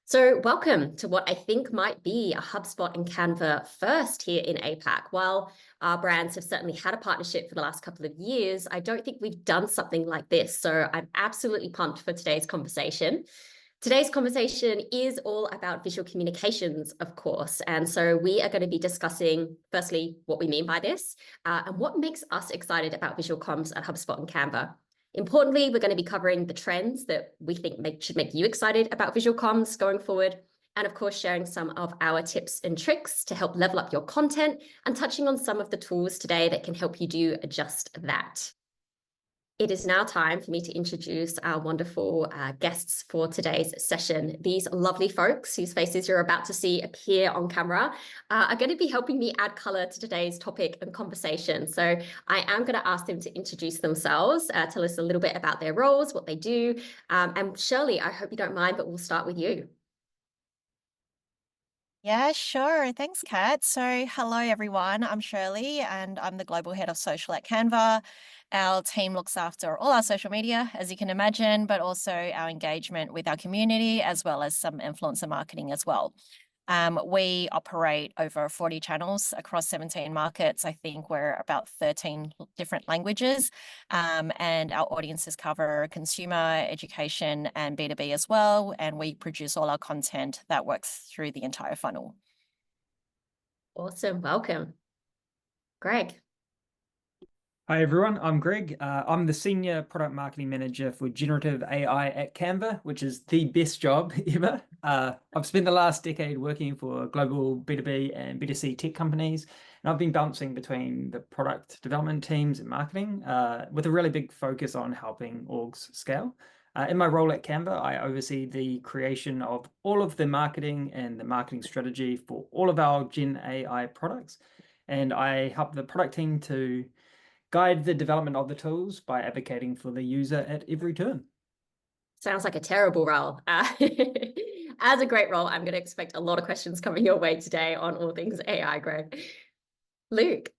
So welcome to what I think might be a HubSpot and Canva first here in APAC. While our brands have certainly had a partnership for the last couple of years, I don't think we've done something like this. So I'm absolutely pumped for today's conversation. Today's conversation is all about visual communications, of course. And so we are going to be discussing, firstly, what we mean by this and what makes us excited about visual comms at HubSpot and Canva. Importantly, we're going to be covering the trends that we think should make you excited about visual comms going forward. And of course, sharing some of our tips and tricks to help level up your content and touching on some of the tools today that can help you do just that. It is now time for me to introduce our wonderful guests for today's session. These lovely folks whose faces you're about to see appear on camera are going to be helping me add color to today's topic and conversation. So I am going to ask them to introduce themselves, tell us a little bit about their roles, what they do. And Shirley, I hope you don't mind, but we'll start with you. Yeah, sure. Thanks, Kat. So, hello, everyone. I'm Shirley, and I'm the Global Head of Social at Canva. Our team looks after all our social media, as you can imagine, but also our engagement with our community, as well as some influencer marketing as well. We operate over 40 channels across 17 markets. I think we're about 13 different languages, and our audiences cover consumer, education, and B2B as well. And we produce all our content that works through the entire funnel. Awesome. Welcome. Greg. Hi everyone, I'm Greg. I'm the Senior Product Marketing Manager for Generative AI at Canva, which is the best job ever. I've spent the last decade working for global B2B and B2C tech companies, and I've been bouncing between the product development teams and marketing with a really big focus on helping orgs scale. In my role at Canva, I oversee the creation of all of the marketing and the marketing strategy for all of our Gen AI products, and I help the product team to guide the development of the tools by advocating for the user at every turn. Sounds like a terrible role. As a great role, I'm going to expect a lot of questions coming your way today on all things AI, Greg. Luke.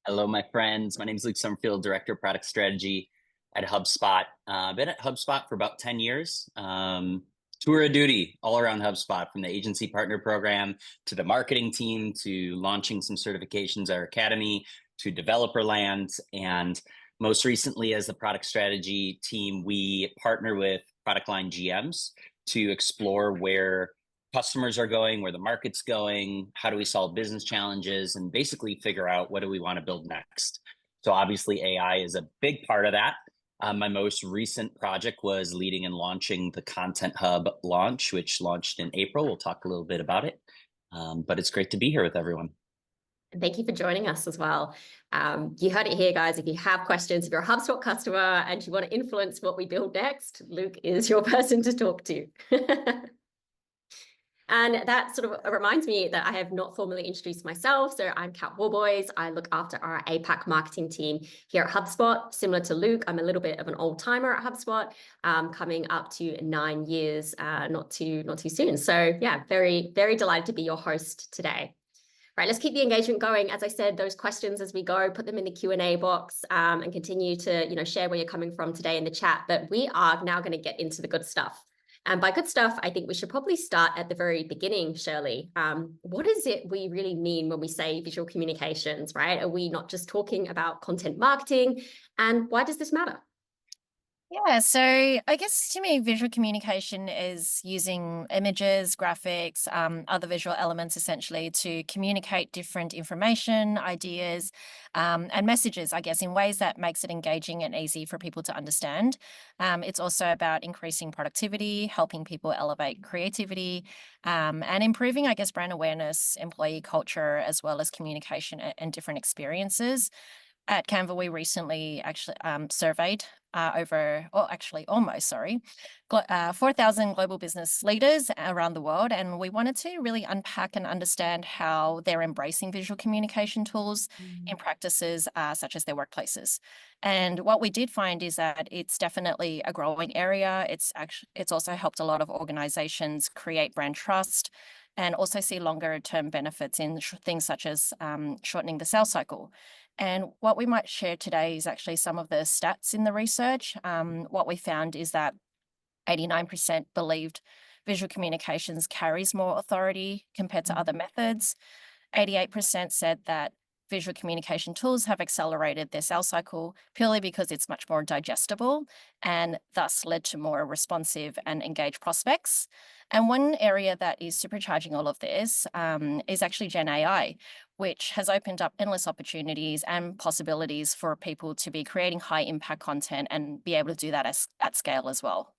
Hello, my friends. My name is Luke Summerfield, Director of Product Strategy at HubSpot. I've been at HubSpot for about 10 years. Tour of duty all around HubSpot, from the agency partner program to the marketing team to launching some certifications at our academy to developer land. And most recently, as the product strategy team, we partner with product line GMs to explore where customers are going, where the market's going, how do we solve business challenges, and basically figure out what do we want to build next. So obviously AI is a big part of that. My most recent project was leading and launching the Content Hub launch, which launched in April. We'll talk a little bit about it, but it's great to be here with everyone. Thank you for joining us as well. You heard it here, guys. If you have questions, if you're a HubSpot customer and you want to influence what we build next, Luke is your person to talk to. And that sort of reminds me that I have not formally introduced myself. So I'm Kat Warboys. I look after our APAC marketing team here at HubSpot. Similar to Luke, I'm a little bit of an old timer at HubSpot, coming up to 9 years, not too soon. So yeah, very, very delighted to be your host today. Right, let's keep the engagement going. As I said, those questions as we go, put them in the Q&A box and continue to share where you're coming from today in the chat. But we are now going to get into the good stuff. And by good stuff, I think we should probably start at the very beginning, Shirley. What is it we really mean when we say visual communications, right? Are we not just talking about content marketing? And why does this matter? Yeah, so I guess to me, visual communication is using images, graphics, other visual elements essentially to communicate different information, ideas, and messages, I guess, in ways that makes it engaging and easy for people to understand. It's also about increasing productivity, helping people elevate creativity, and improving, I guess, brand awareness, employee culture, as well as communication and different experiences. At Canva, we recently actually surveyed almost 4,000 global business leaders around the world. And we wanted to really unpack and understand how they're embracing visual communication tools in practices such as their workplaces. And what we did find is that it's definitely a growing area. It's also helped a lot of organizations create brand trust and also see longer term benefits in things such as shortening the sales cycle. And what we might share today is actually some of the stats in the research. What we found is that 89% believed visual communications carries more authority compared to other methods. 88% said that visual communication tools have accelerated their sales cycle purely because it's much more digestible and thus led to more responsive and engaged prospects. And one area that is supercharging all of this is actually Gen AI, which has opened up endless opportunities and possibilities for people to be creating high impact content and be able to do that at scale as well.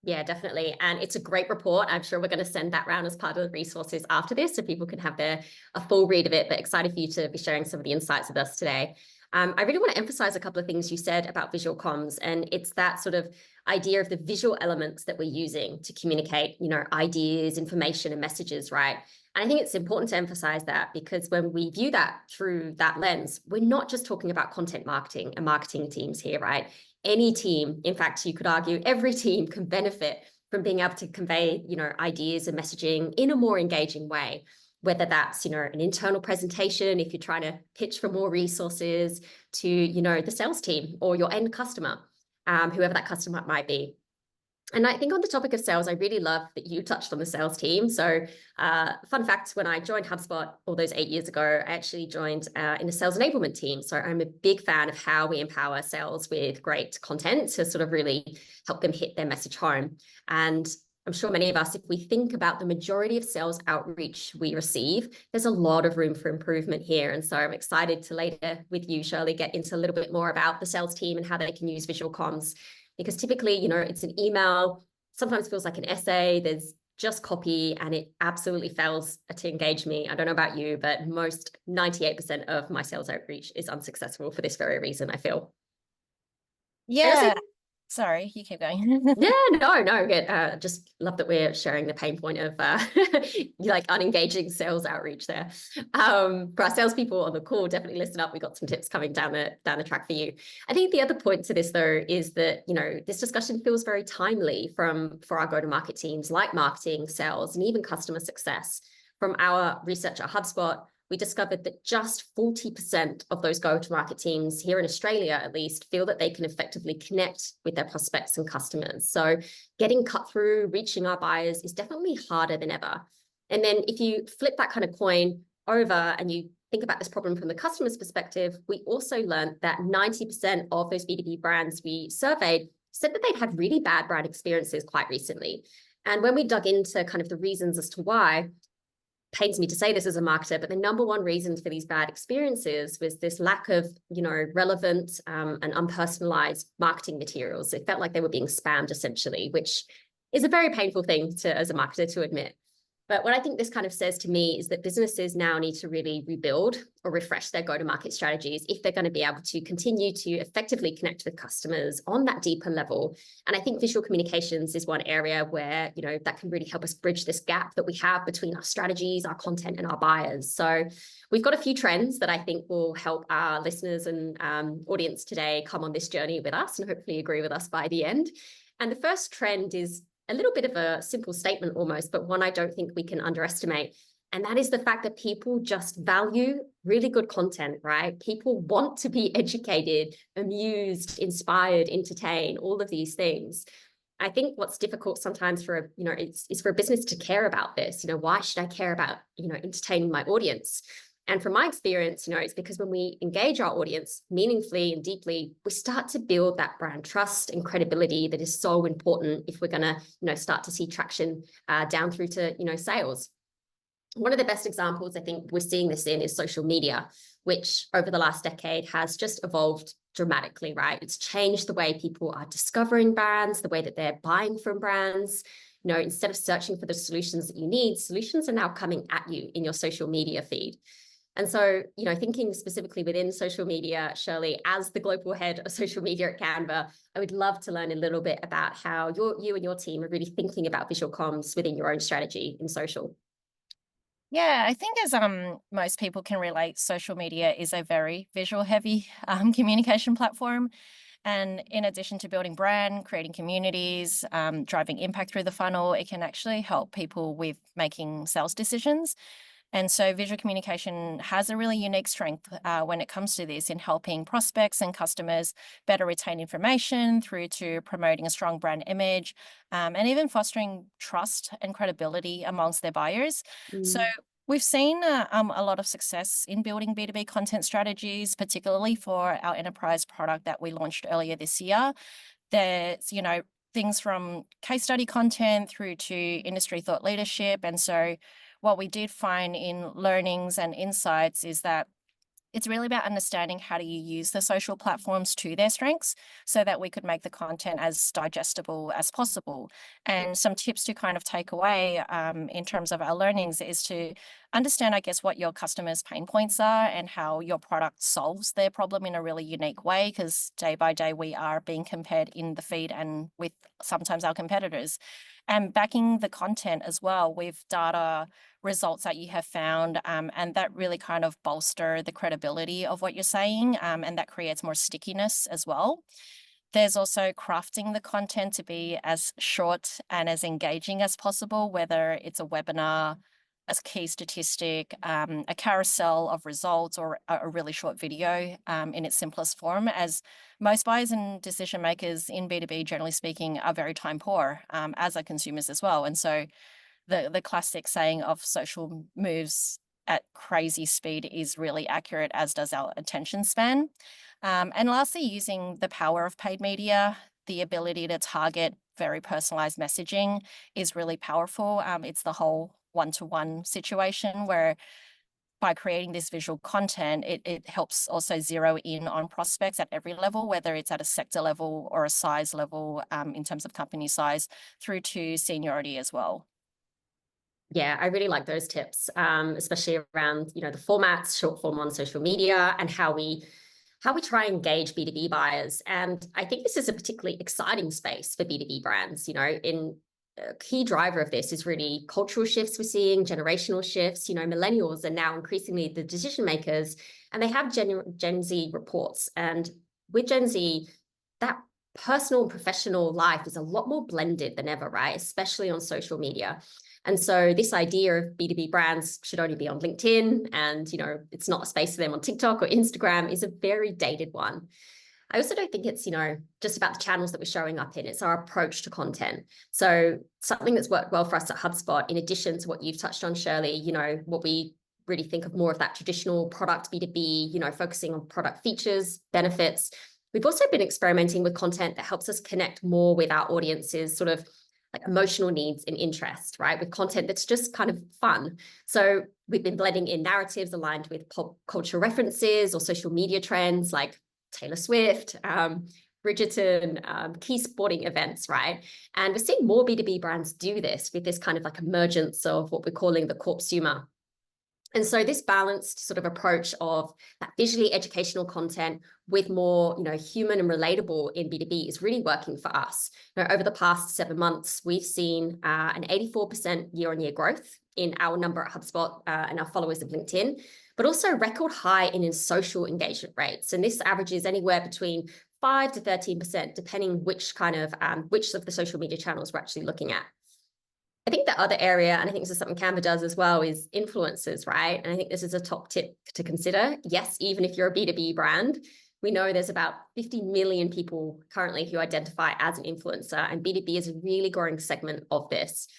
Yeah, definitely. And it's a great report. I'm sure we're going to send that round as part of the resources after this so people can have a full read of it, but excited for you to be sharing some of the insights with us today. I really want to emphasize a couple of things you said about visual comms, and it's that sort of idea of the visual elements that we're using to communicate, ideas, information, and messages, right? And I think it's important to emphasize that because when we view that through that lens, we're not just talking about content marketing and marketing teams here, right? Any team, in fact, you could argue every team can benefit from being able to convey, ideas and messaging in a more engaging way, whether that's, an internal presentation, if you're trying to pitch for more resources to, the sales team or your end customer, whoever that customer might be. And I think on the topic of sales, I really love that you touched on the sales team. So fun fact, when I joined HubSpot all those 8 years ago, I actually joined in the sales enablement team. So I'm a big fan of how we empower sales with great content to sort of really help them hit their message home. And I'm sure many of us, if we think about the majority of sales outreach we receive, there's a lot of room for improvement here. And so I'm excited to later with you, Shirley, get into a little bit more about the sales team and how they can use visual comms. Because typically, it's an email, sometimes feels like an essay, there's just copy, and it absolutely fails to engage me. I don't know about you, but 98% of my sales outreach is unsuccessful for this very reason, I feel. Yeah. Sorry, you keep going. Yeah, no, good. Just love that we're sharing the pain point of like unengaging sales outreach there. For our salespeople on the call, definitely listen up. We got some tips coming down the track for you. I think the other point to this though is that this discussion feels very timely for our go-to-market teams like marketing, sales, and even customer success. From our research at HubSpot, we discovered that just 40% of those go-to-market teams here in Australia, at least, feel that they can effectively connect with their prospects and customers. So getting cut through, reaching our buyers is definitely harder than ever. And then if you flip that kind of coin over and you think about this problem from the customer's perspective, we also learned that 90% of those B2B brands we surveyed said that they'd had really bad brand experiences quite recently. And when we dug into kind of the reasons as to why, pains me to say this as a marketer, but the number one reason for these bad experiences was this lack of, relevant and unpersonalized marketing materials. It felt like they were being spammed essentially, which is a very painful thing as a marketer to admit. But what I think this kind of says to me is that businesses now need to really rebuild or refresh their go-to-market strategies if they're going to be able to continue to effectively connect with customers on that deeper level. And I think visual communications is one area where, that can really help us bridge this gap that we have between our strategies, our content, and our buyers. So we've got a few trends that I think will help our listeners and audience today come on this journey with us and hopefully agree with us by the end. And the first trend is a little bit of a simple statement almost, but one I don't think we can underestimate. And that is the fact that people just value really good content, right? People want to be educated, amused, inspired, entertained, all of these things. I think what's difficult sometimes for is for a business to care about this. Why should I care about, entertaining my audience? And from my experience, it's because when we engage our audience meaningfully and deeply, we start to build that brand trust and credibility that is so important if we're going to, start to see traction down through to, sales. One of the best examples I think we're seeing this in is social media, which over the last decade has just evolved dramatically, right? It's changed the way people are discovering brands, the way that they're buying from brands. Instead of searching for the solutions that you need, solutions are now coming at you in your social media feed. And so, thinking specifically within social media, Shirley, as the global head of social media at Canva, I would love to learn a little bit about how you and your team are really thinking about visual comms within your own strategy in social. Yeah, I think as most people can relate, social media is a very visual heavy communication platform. And in addition to building brand, creating communities, driving impact through the funnel, it can actually help people with making sales decisions. And so visual communication has a really unique strength when it comes to this in helping prospects and customers better retain information through to promoting a strong brand image and even fostering trust and credibility amongst their buyers. So we've seen a lot of success in building B2B content strategies, particularly for our enterprise product that we launched earlier this year. There's, things from case study content through to industry thought leadership. And so what we did find in learnings and insights is that it's really about understanding how do you use the social platforms to their strengths so that we could make the content as digestible as possible. And some tips to kind of take away in terms of our learnings is to understand, I guess, what your customers' pain points are and how your product solves their problem in a really unique way, because day by day we are being compared in the feed and with sometimes our competitors. And backing the content as well with data results that you have found, and that really kind of bolster the credibility of what you're saying, and that creates more stickiness as well. There's also crafting the content to be as short and as engaging as possible, whether it's a webinar, a key statistic, a carousel of results, or a really short video in its simplest form, as most buyers and decision makers in B2B, generally speaking, are very time poor, as are consumers as well. And so the classic saying of social moves at crazy speed is really accurate, as does our attention span. And lastly, using the power of paid media, the ability to target very personalized messaging is really powerful. It's the whole one-to-one situation where by creating this visual content, it helps also zero in on prospects at every level, whether it's at a sector level or a size level in terms of company size, through to seniority as well. Yeah, I really like those tips, especially around, the formats, short form on social media, and how we try and engage B2B buyers. And I think this is a particularly exciting space for B2B brands. In a key driver of this is really cultural shifts we're seeing, generational shifts. Millennials are now increasingly the decision makers, and they have Gen Z reports. And with Gen Z, that personal and professional life is a lot more blended than ever, right? Especially on social media. And so this idea of B2B brands should only be on LinkedIn and, it's not a space for them on TikTok or Instagram is a very dated one. I also don't think it's, just about the channels that we're showing up in. It's our approach to content. So something that's worked well for us at HubSpot, in addition to what you've touched on, Shirley, what we really think of more of that traditional product B2B, focusing on product features, benefits. We've also been experimenting with content that helps us connect more with our audiences, sort of like emotional needs and interest, right? With content that's just kind of fun. So we've been blending in narratives aligned with pop culture references or social media trends like Taylor Swift, Bridgerton, key sporting events, right? And we're seeing more B2B brands do this with this kind of like emergence of what we're calling the corpseumer. And so this balanced sort of approach of that visually educational content with more, human and relatable in B2B is really working for us. Over the past 7 months, we've seen an 84% year-on-year growth in our number at HubSpot and our followers of LinkedIn, but also record high in social engagement rates. And this averages anywhere between 5 to 13%, depending which of the social media channels we're actually looking at. I think the other area, and I think this is something Canva does as well, is influencers, right? And I think this is a top tip to consider. Yes, even if you're a B2B brand, we know there's about 50 million people currently who identify as an influencer, and B2B is a really growing segment of this.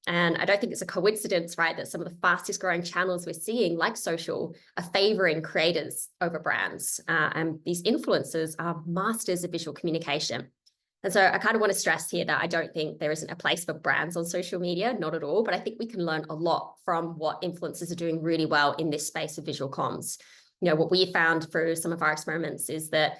And I don't think it's a coincidence, right, that some of the fastest growing channels we're seeing, like social, are favoring creators over brands. And these influencers are masters of visual communication. And so I kind of want to stress here that I don't think there isn't a place for brands on social media, not at all, but I think we can learn a lot from what influencers are doing really well in this space of visual comms. What we found through some of our experiments is that,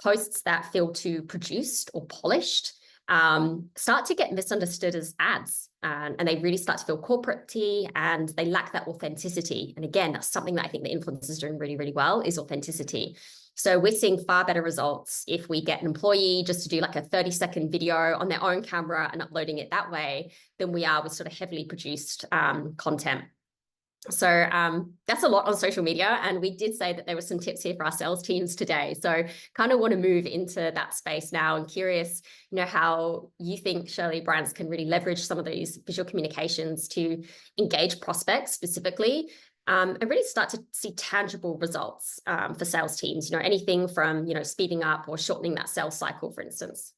posts that feel too produced or polished start to get misunderstood as ads, and they really start to feel corporate-y, and they lack that authenticity. And again, that's something that I think the influencers are doing really, really well, is authenticity. So we're seeing far better results if we get an employee just to do like a 30-second video on their own camera and uploading it that way than we are with sort of heavily produced content. So that's a lot on social media. And we did say that there were some tips here for our sales teams today. So kind of want to move into that space now. And curious, how you think, Shirley, brands can really leverage some of these visual communications to engage prospects specifically, and really start to see tangible results for sales teams, anything from, speeding up or shortening that sales cycle, for instance.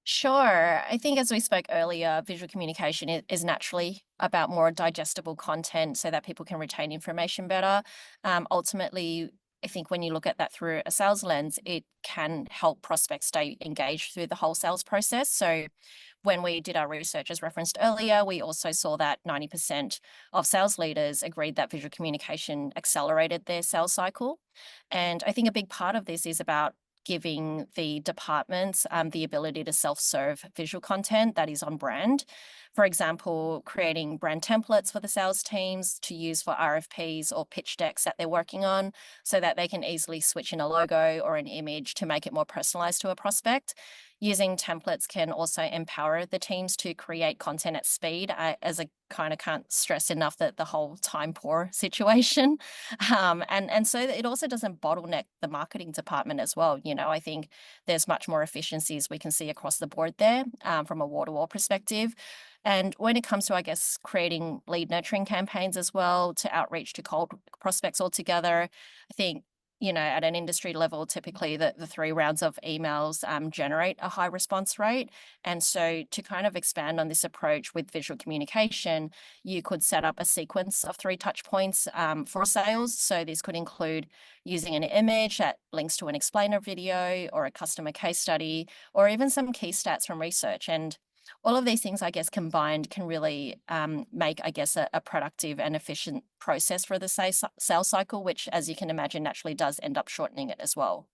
Sure. I think as we spoke earlier, visual communication is naturally about more digestible content so that people can retain information better. Ultimately, I think when you look at that through a sales lens, it can help prospects stay engaged through the whole sales process. So when we did our research, as referenced earlier, we also saw that 90% of sales leaders agreed that visual communication accelerated their sales cycle. And I think a big part of this is about giving the departments the ability to self-serve visual content that is on brand. For example, creating brand templates for the sales teams to use for RFPs or pitch decks that they're working on so that they can easily switch in a logo or an image to make it more personalized to a prospect. Using templates can also empower the teams to create content at speed. As I kind of can't stress enough that the whole time poor situation. And so it also doesn't bottleneck the marketing department as well. I think there's much more efficiencies we can see across the board there from a wall-to-wall perspective. And when it comes to, I guess, creating lead nurturing campaigns as well to outreach to cold prospects altogether, I think at an industry level, typically the 3 rounds of emails generate a high response rate. And so to kind of expand on this approach with visual communication, you could set up a sequence of 3 touch points for sales. So this could include using an image that links to an explainer video or a customer case study, or even some key stats from research. And all of these things, I guess, combined can really make, I guess, a productive and efficient process for the sales cycle, which, as you can imagine, naturally does end up shortening it as well.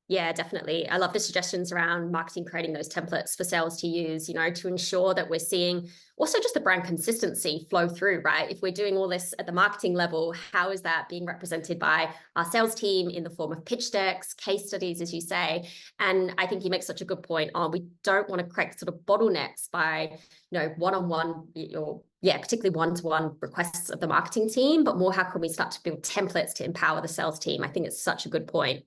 Yeah, definitely. I love the suggestions around marketing, creating those templates for sales to use, to ensure that we're seeing also just the brand consistency flow through, right? If we're doing all this at the marketing level, how is that being represented by our sales team in the form of pitch decks, case studies, as you say? And I think you make such a good point on we don't want to create sort of bottlenecks by, one-on-one or particularly one-to-one requests of the marketing team, but more how can we start to build templates to empower the sales team? I think it's such a good point.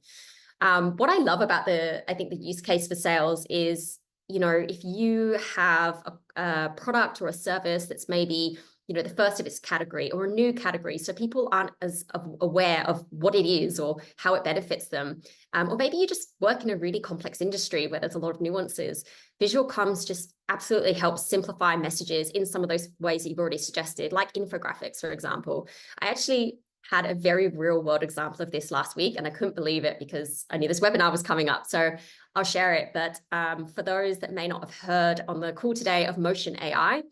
What I love about the use case for sales is, if you have a product or a service that's maybe, the first of its category or a new category, so people aren't as aware of what it is or how it benefits them. Or maybe you just work in a really complex industry where there's a lot of nuances. Visual comms just absolutely helps simplify messages in some of those ways that you've already suggested, like infographics, for example. I actually had a very real world example of this last week, and I couldn't believe it because I knew this webinar was coming up. So I'll share it. But for those that may not have heard on the call today of Motion AI,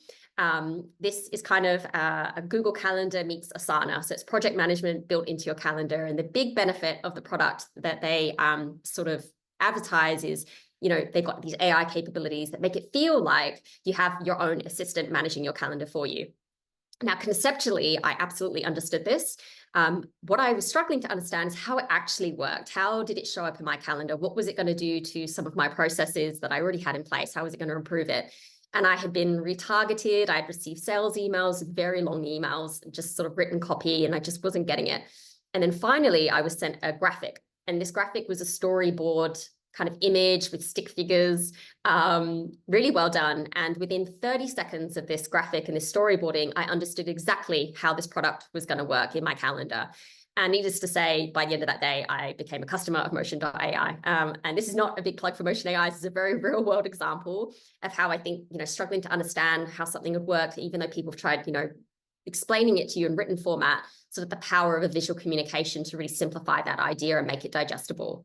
this is kind of a Google Calendar meets Asana. So it's project management built into your calendar. And the big benefit of the product that they sort of advertise is, they've got these AI capabilities that make it feel like you have your own assistant managing your calendar for you. Now, conceptually, I absolutely understood this. What I was struggling to understand is how it actually worked. How did it show up in my calendar? What was it going to do to some of my processes that I already had in place? How was it going to improve it? And I had been retargeted. I had received sales emails, very long emails, just sort of written copy, and I just wasn't getting it. And then finally, I was sent a graphic. And this graphic was a storyboard kind of image with stick figures, really well done. And within 30 seconds of this graphic and this storyboarding, I understood exactly how this product was going to work in my calendar. And needless to say, by the end of that day, I became a customer of Motion.ai. And this is not a big plug for Motion AI. This is a very real world example of how I think, struggling to understand how something would work, even though people have tried, explaining it to you in written format, sort of the power of a visual communication to really simplify that idea and make it digestible.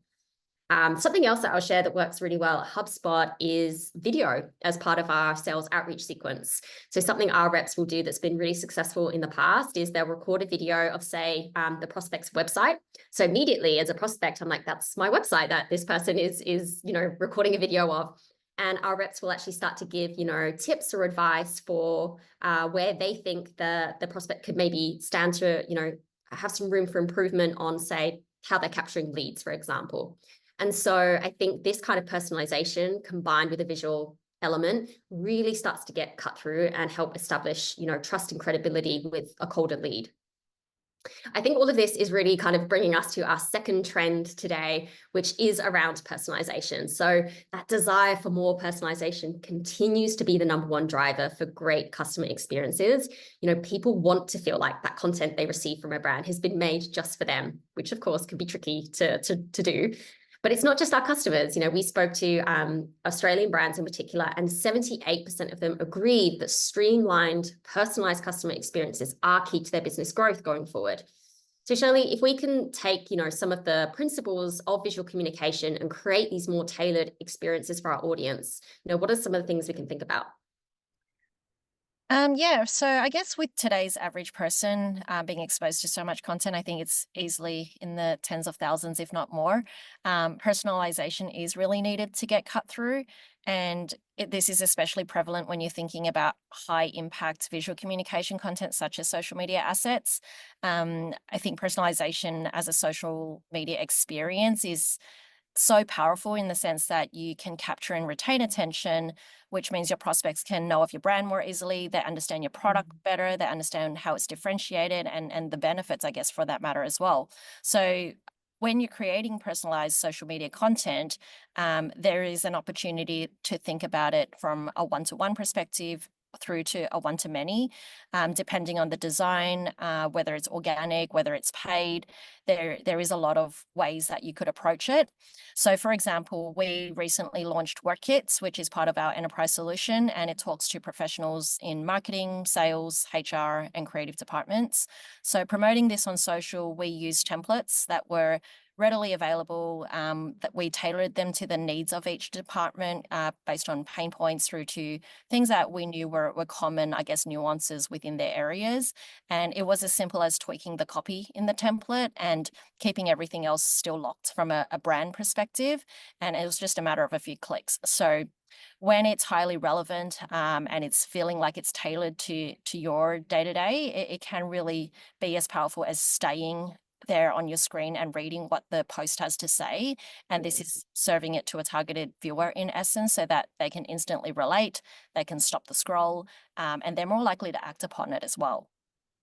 Something else that I'll share that works really well at HubSpot is video as part of our sales outreach sequence. So something our reps will do that's been really successful in the past is they'll record a video of, say, the prospect's website. So immediately as a prospect, I'm like, that's my website that this person is recording a video of. And our reps will actually start to give, tips or advice for where they think the prospect could maybe stand to, have some room for improvement on, say, how they're capturing leads, for example. And so I think this kind of personalization combined with a visual element really starts to get cut through and help establish, trust and credibility with a colder lead. I think all of this is really kind of bringing us to our second trend today, which is around personalization. So that desire for more personalization continues to be the number one driver for great customer experiences. People want to feel like that content they receive from a brand has been made just for them, which of course can be tricky to do. But it's not just our customers. We spoke to Australian brands in particular, and 78% of them agreed that streamlined, personalized customer experiences are key to their business growth going forward. So Shirley, if we can take, some of the principles of visual communication and create these more tailored experiences for our audience, what are some of the things we can think about? Yeah, so I guess with today's average person being exposed to so much content, I think it's easily in the tens of thousands, if not more. Personalization is really needed to get cut through. And this is especially prevalent when you're thinking about high impact visual communication content, such as social media assets. I think personalization as a social media experience is so powerful in the sense that you can capture and retain attention, which means your prospects can know of your brand more easily. They understand your product better. They understand how it's differentiated and the benefits, I guess, for that matter as well. So when you're creating personalized social media content, there is an opportunity to think about it from a one-to-one perspective through to a one-to-many, depending on the design, whether it's organic, whether it's paid. There is a lot of ways that you could approach it. So for example, we recently launched Work Kits, which is part of our enterprise solution, and it talks to professionals in marketing, sales, HR, and creative departments. So promoting this on social, we used templates that were readily available, that we tailored them to the needs of each department based on pain points through to things that we knew were common, I guess, nuances within their areas. And it was as simple as tweaking the copy in the template and keeping everything else still locked from a brand perspective. And it was just a matter of a few clicks. So when it's highly relevant and it's feeling like it's tailored to your day-to-day, it can really be as powerful as staying there on your screen and reading what the post has to say. And this is serving it to a targeted viewer in essence, so that they can instantly relate, they can stop the scroll, and they're more likely to act upon it as well.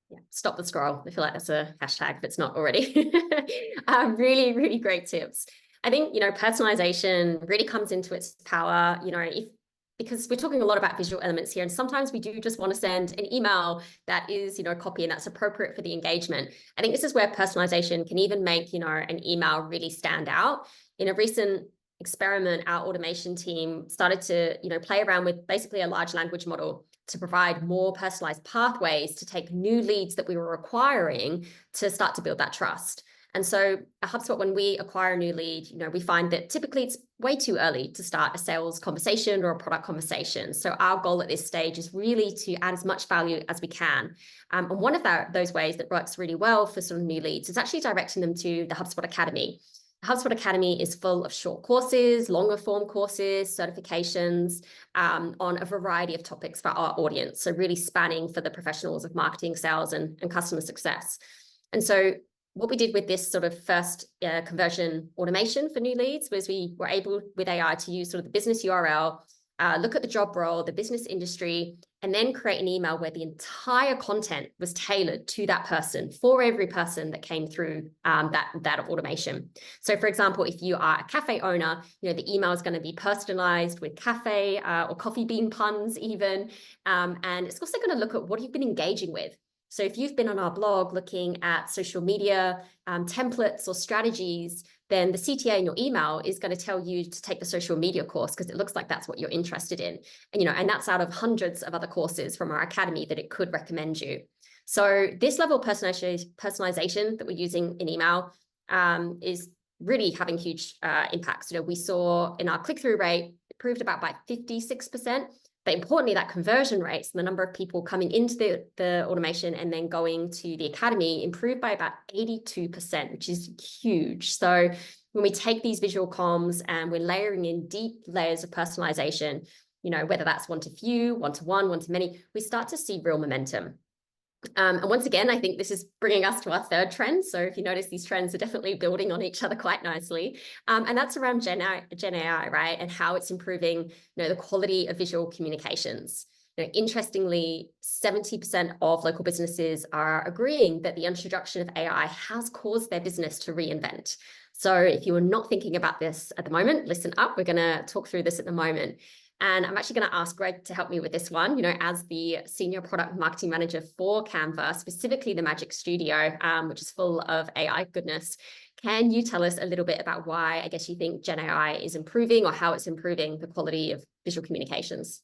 Yeah, stop the scroll. I feel like that's a hashtag if it's not already. Really, really great tips. I think, personalization really comes into its power, because we're talking a lot about visual elements here, and sometimes we do just want to send an email that is, copy and that's appropriate for the engagement. I think this is where personalization can even make, an email really stand out. In a recent experiment, our automation team started to, play around with basically a large language model to provide more personalized pathways to take new leads that we were acquiring to start to build that trust. And so at HubSpot, when we acquire a new lead, we find that typically it's way too early to start a sales conversation or a product conversation. So our goal at this stage is really to add as much value as we can. And one of those ways that works really well for sort of new leads is actually directing them to the HubSpot Academy. The HubSpot Academy is full of short courses, longer form courses, certifications on a variety of topics for our audience. So really spanning for the professionals of marketing, sales, and customer success. And so what we did with this sort of first conversion automation for new leads was we were able with AI to use sort of the business URL, look at the job role, the business industry, and then create an email where the entire content was tailored to that person for every person that came through that automation. So for example, if you are a cafe owner, the email is going to be personalized with cafe or coffee bean puns even. And it's also going to look at what you've been engaging with. So if you've been on our blog looking at social media templates or strategies, then the CTA in your email is going to tell you to take the social media course because it looks like that's what you're interested in. And, and that's out of hundreds of other courses from our academy that it could recommend you. So this level of personalization that we're using in email is really having huge impacts. We saw in our click-through rate, it proved about by 56%. But importantly, that conversion rates, the number of people coming into the automation and then going to the academy improved by about 82%, which is huge. So when we take these visual comms and we're layering in deep layers of personalization, whether that's one-to-few, one-to-one, one-to-many, we start to see real momentum. And once again, I think this is bringing us to our third trend. So if you notice, these trends are definitely building on each other quite nicely. And that's around Gen AI, right? And how it's improving, the quality of visual communications. Interestingly, 70% of local businesses are agreeing that the introduction of AI has caused their business to reinvent. So if you are not thinking about this at the moment, listen up. We're going to talk through this at the moment. And I'm actually going to ask Greg to help me with this one. As the senior product marketing manager for Canva, specifically the Magic Studio, which is full of AI goodness. Can you tell us a little bit about why, I guess, you think Gen AI is improving, or how it's improving the quality of visual communications?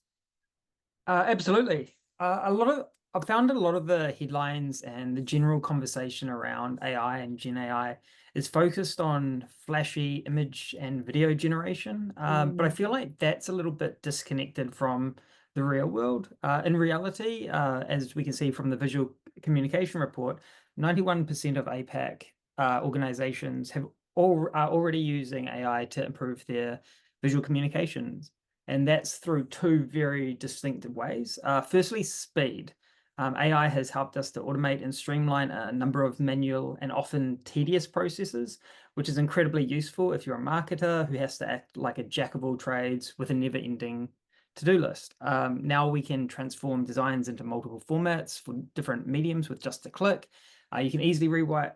Absolutely. I've found a lot of the headlines and the general conversation around AI and Gen AI is focused on flashy image and video generation. But I feel like that's a little bit disconnected from the real world. In reality, as we can see from the visual communication report, 91% of APAC organizations are already using AI to improve their visual communications. And that's through two very distinctive ways. Firstly, speed. AI has helped us to automate and streamline a number of manual and often tedious processes, which is incredibly useful if you're a marketer who has to act like a jack of all trades with a never-ending to-do list. Now we can transform designs into multiple formats for different mediums with just a click. You can easily rewrite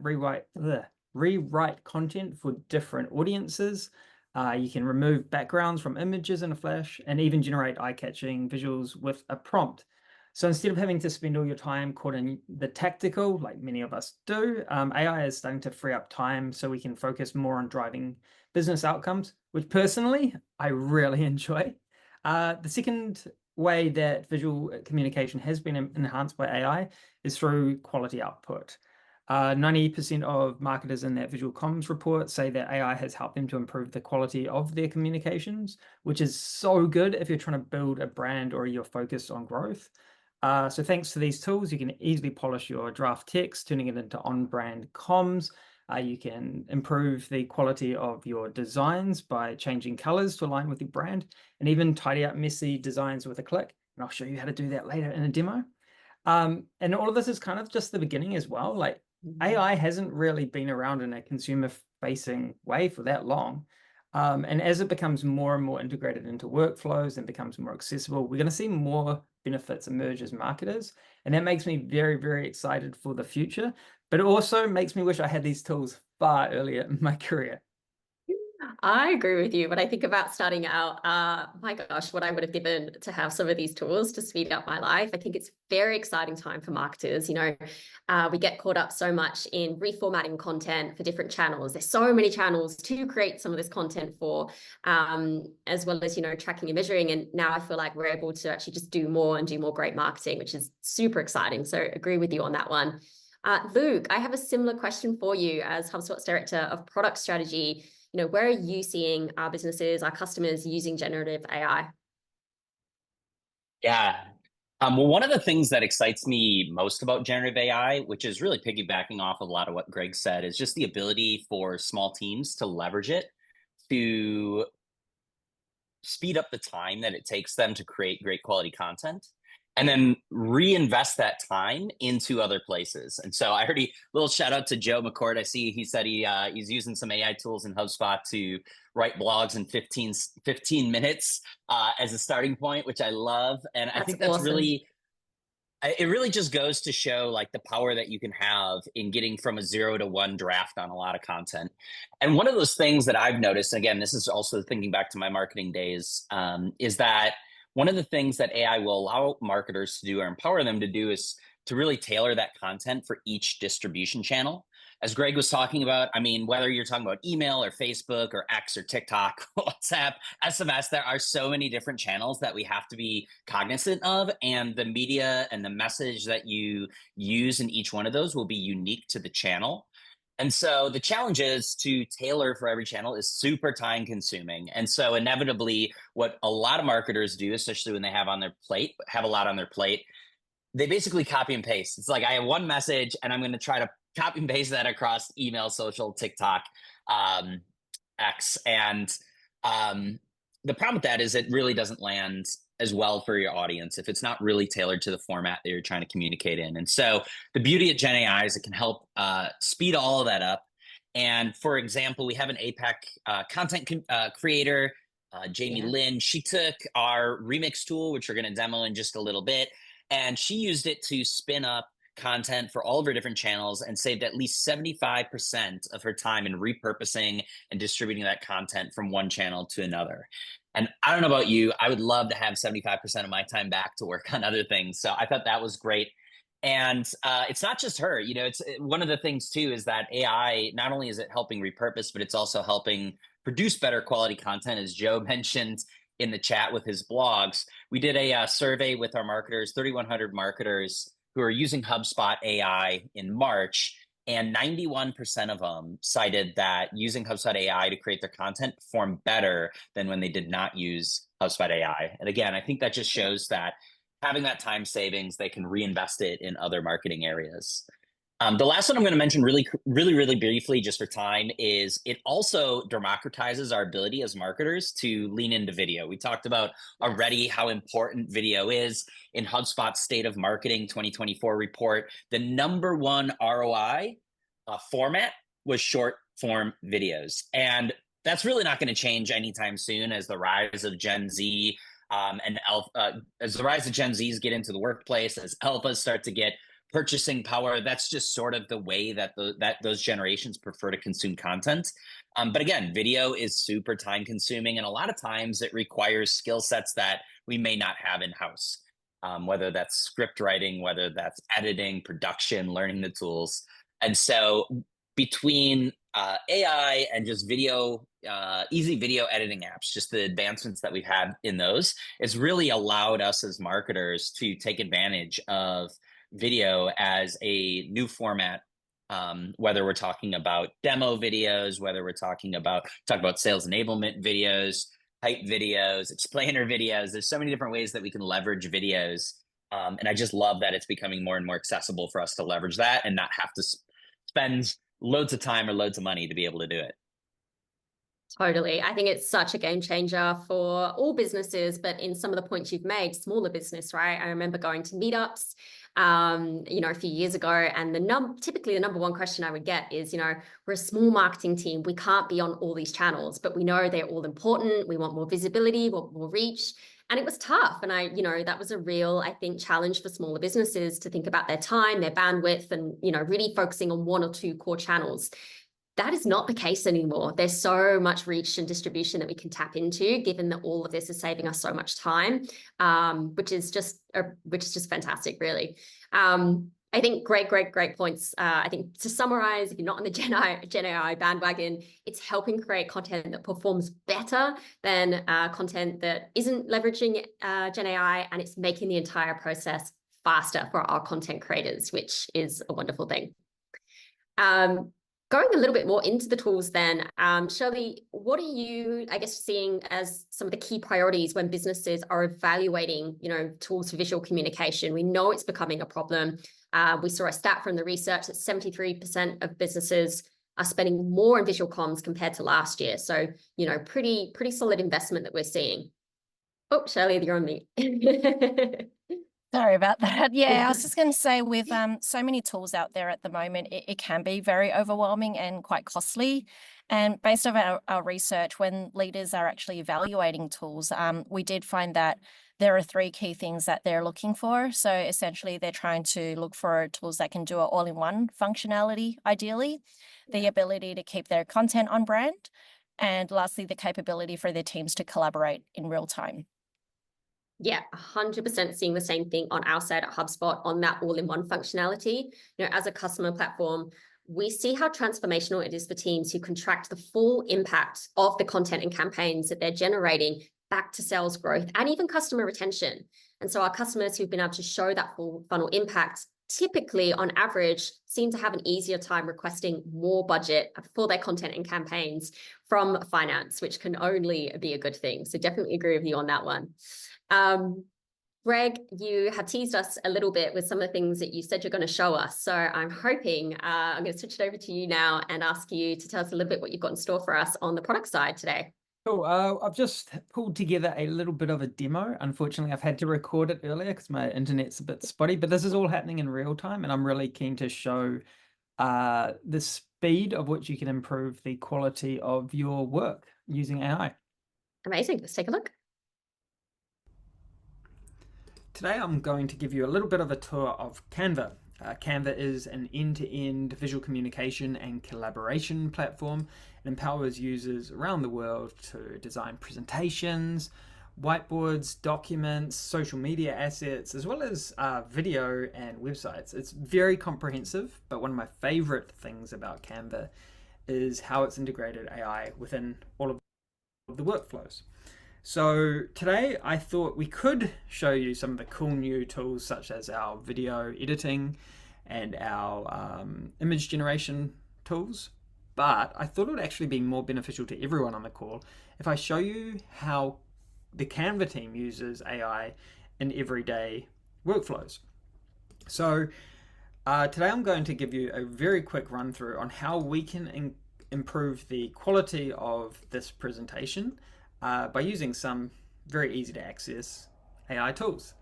content for different audiences. You can remove backgrounds from images in a flash and even generate eye-catching visuals with a prompt. So instead of having to spend all your time caught in the tactical, like many of us do, AI is starting to free up time so we can focus more on driving business outcomes, which personally, I really enjoy. The second way that visual communication has been enhanced by AI is through quality output. 90% of marketers in that visual comms report say that AI has helped them to improve the quality of their communications, which is so good if you're trying to build a brand or you're focused on growth. So thanks to these tools, you can easily polish your draft text, turning it into on-brand comms. You can improve the quality of your designs by changing colors to align with your brand, and even tidy up messy designs with a click. And I'll show you how to do that later in a demo. And all of this is kind of just the beginning as well. Like, AI hasn't really been around in a consumer-facing way for that long. And as it becomes more and more integrated into workflows and becomes more accessible, we're going to see more benefits emerge as marketers. And that makes me very, very excited for the future, but it also makes me wish I had these tools far earlier in my career. I agree with you. When I think about starting out, my gosh, what I would have given to have some of these tools to speed up my life. I think it's a very exciting time for marketers. We get caught up so much in reformatting content for different channels. There's so many channels to create some of this content for, as well as, tracking and measuring. And now I feel like we're able to actually just do more and do more great marketing, which is super exciting. So agree with you on that one. Luke, I have a similar question for you as HubSpot's Director of Product Strategy. Where are you seeing our businesses, our customers using generative AI? Yeah. Well, one of the things that excites me most about generative AI, which is really piggybacking off of a lot of what Greg said, is just the ability for small teams to leverage it to speed up the time that it takes them to create great quality content, and then reinvest that time into other places. And so I heard a little shout out to Joe McCord. I see he said he's using some AI tools in HubSpot to write blogs in 15 minutes as a starting point, which I love. And I think that's awesome. it really just goes to show like the power that you can have in getting from a 0 to 1 draft on a lot of content. And one of those things that I've noticed, again, this is also thinking back to my marketing days, is that one of the things that AI will allow marketers to do or empower them to do is to really tailor that content for each distribution channel. As Greg was talking about, I mean, whether you're talking about email or Facebook or X or TikTok, WhatsApp, SMS, there are so many different channels that we have to be cognizant of. And the media and the message that you use in each one of those will be unique to the channel. And so the challenge is to tailor for every channel is super time consuming. And so inevitably what a lot of marketers do, especially when they have a lot on their plate, they basically copy and paste. It's like, I have one message and I'm going to try to copy and paste that across email, social, TikTok, X. And the problem with that is it really doesn't land as well for your audience if it's not really tailored to the format that you're trying to communicate in. And so the beauty of Gen AI is it can help speed all of that up. And for example, we have an APAC content creator, Jamie Lynn. She took our Remix tool, which we're going to demo in just a little bit, and she used it to spin up content for all of her different channels and saved at least 75% of her time in repurposing and distributing that content from one channel to another. And I don't know about you, I would love to have 75% of my time back to work on other things. So I thought that was great. And it's not just her, you know, it's one of the things too, is that AI, not only is it helping repurpose, but it's also helping produce better quality content. As Joe mentioned in the chat with his blogs, we did a survey with our marketers, 3,100 marketers who are using HubSpot AI in March, and 91% of them cited that using HubSpot AI to create their content performed better than when they did not use HubSpot AI. And again, I think that just shows that having that time savings, they can reinvest it in other marketing areas. The last one I'm going to mention really briefly, just for time, is it also democratizes our ability as marketers to lean into video. We talked about already how important video is. In HubSpot's State of Marketing 2024 report, the #1 ROI format was short form videos. And that's really not going to change anytime soon as the rise of Gen Z as the rise of Gen Zs get into the workplace, as alphas start to get purchasing power. That's just sort of the way that those generations prefer to consume content. But again, video is super time consuming, and a lot of times it requires skill sets that we may not have in-house, whether that's script writing, whether that's editing, production, learning the tools. And so between AI and just video, easy video editing apps, just the advancements that we've had in those, it's really allowed us as marketers to take advantage of video as a new format, whether we're talking about demo videos, whether we're talking about sales enablement videos, hype videos, explainer videos. There's so many different ways that we can leverage videos. And I just love that it's becoming more and more accessible for us to leverage that and not have to spend loads of time or loads of money to be able to do it. Totally. I think it's such a game changer for all businesses, but in some of the points you've made, smaller business, right? I remember going to meetups, a few years ago, and typically the #1 question I would get is, we're a small marketing team. We can't be on all these channels, but we know they're all important. We want more visibility, we want more reach. And it was tough. And that was a real, I think, challenge for smaller businesses to think about their time, their bandwidth, and, really focusing on 1 or 2 core channels. That is not the case anymore. There's so much reach and distribution that we can tap into, given that all of this is saving us so much time, which is just fantastic, really. I think great points. I think to summarize, if you're not on the Gen AI bandwagon, it's helping create content that performs better than content that isn't leveraging Gen AI, and it's making the entire process faster for our content creators, which is a wonderful thing. Going a little bit more into the tools then, Shirley, what are you, seeing as some of the key priorities when businesses are evaluating, tools for visual communication? We know it's becoming a problem. We saw a stat from the research that 73% of businesses are spending more on visual comms compared to last year. So, pretty solid investment that we're seeing. Oh, Shirley, you're on mute. Sorry about that. Yeah, I was just going to say, with so many tools out there at the moment, it can be very overwhelming and quite costly. And based on our research, when leaders are actually evaluating tools, we did find that there are 3 key things that they're looking for. So essentially, they're trying to look for tools that can do an all-in-one functionality, ideally, the ability to keep their content on brand, and lastly, the capability for their teams to collaborate in real time. Yeah, 100% seeing the same thing on our side at HubSpot on that all-in-one functionality. As a customer platform, we see how transformational it is for teams who can track the full impact of the content and campaigns that they're generating back to sales growth and even customer retention. And so our customers who've been able to show that full funnel impact typically, on average, seem to have an easier time requesting more budget for their content and campaigns from finance, which can only be a good thing. So definitely agree with you on that one. Greg, you have teased us a little bit with some of the things that you said you're going to show us. So I'm hoping I'm going to switch it over to you now and ask you to tell us a little bit what you've got in store for us on the product side today. Cool. I've just pulled together a little bit of a demo. Unfortunately, I've had to record it earlier because my internet's a bit spotty, but this is all happening in real time, and I'm really keen to show the speed of which you can improve the quality of your work using AI. Amazing. Let's take a look. Today, I'm going to give you a little bit of a tour of Canva. Canva is an end-to-end visual communication and collaboration platform. It empowers users around the world to design presentations, whiteboards, documents, social media assets, as well as video and websites. It's very comprehensive, but one of my favorite things about Canva is how it's integrated AI within all of the workflows. So today I thought we could show you some of the cool new tools such as our video editing and our image generation tools, but I thought it would actually be more beneficial to everyone on the call if I show you how the Canva team uses AI in everyday workflows. So today I'm going to give you a very quick run through on how we can improve the quality of this presentation by using some very easy to access AI tools.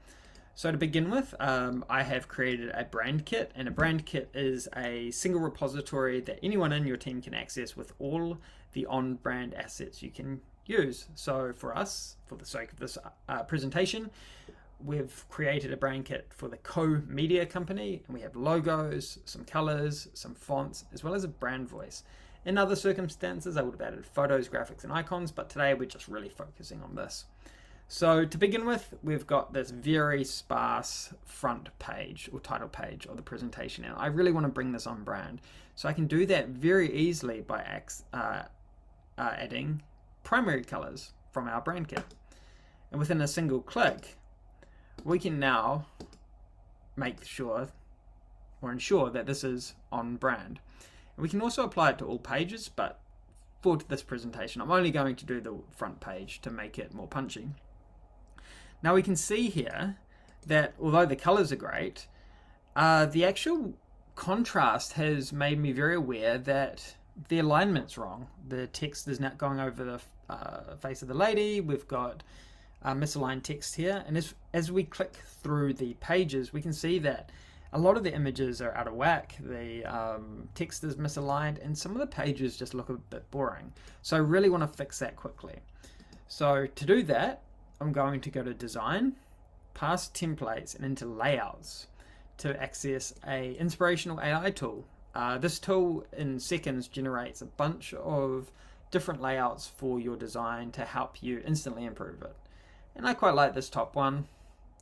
So to begin with, I have created a brand kit, and a brand kit is a single repository that anyone in your team can access with all the on-brand assets you can use. So for us, for the sake of this presentation, we've created a brand kit for the Co-Media company, and we have logos, some colors, some fonts, as well as a brand voice. In other circumstances, I would have added photos, graphics, and icons, but today we're just really focusing on this. So to begin with, we've got this very sparse front page or title page of the presentation. And I really want to bring this on brand. So I can do that very easily by adding primary colors from our brand kit. And within a single click, we can now make sure or ensure that this is on brand. We can also apply it to all pages, but for this presentation, I'm only going to do the front page to make it more punchy. Now we can see here that although the colors are great, the actual contrast has made me very aware that the alignment's wrong. The text is not going over the face of the lady. We've got misaligned text here. And as we click through the pages, we can see that a lot of the images are out of whack, the text is misaligned, and some of the pages just look a bit boring. So I really want to fix that quickly. So to do that, I'm going to go to Design, past Templates, and into Layouts to access a inspirational AI tool. This tool in seconds generates a bunch of different layouts for your design to help you instantly improve it. And I quite like this top one,